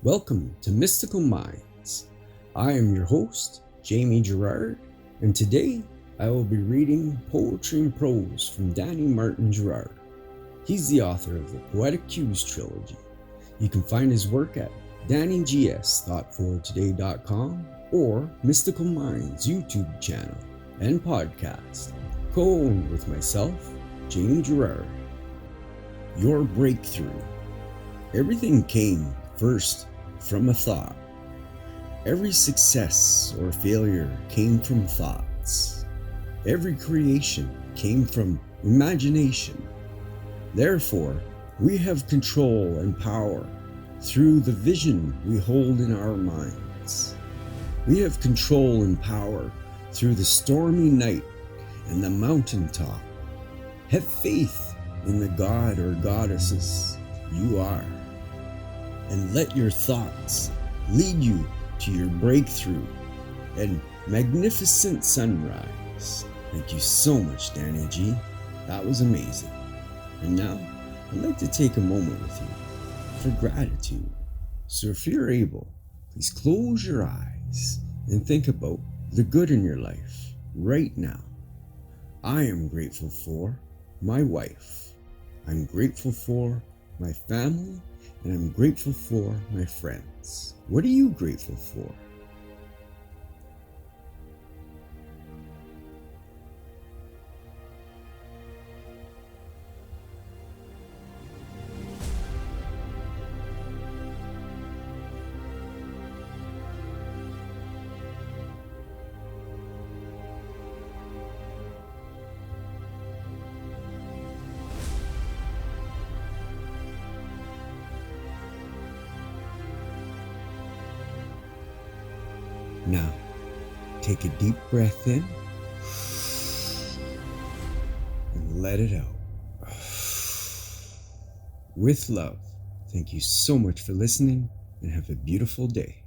Welcome to Mystical Minds. I am your host, Jamie Girard, and today I will be reading Poetry and Prose from Danny Martin Girard. He's the author of the Poetic Cues trilogy. You can find his work at DannyGS.thoughtfortoday.com or Mystical Minds YouTube channel and podcast, co-owned with myself, Jamie Girard. Your breakthrough. Everything came first from a thought. Every success or failure came from thoughts. Every creation came from imagination. Therefore, we have control and power through the vision we hold in our minds. We have control and power through the stormy night and the mountaintop. Have faith in the God or goddesses you are, and let your thoughts lead you to your breakthrough and magnificent sunrise. Thank you so much, Danny G. That was amazing. And now, I'd like to take a moment with you for gratitude. So if you're able, please close your eyes and think about the good in your life right now. I am grateful for my wife. I'm grateful for my family, and I'm grateful for my friends. What are you grateful for? Now, take a deep breath in and let it out. With love, thank you so much for listening and have a beautiful day.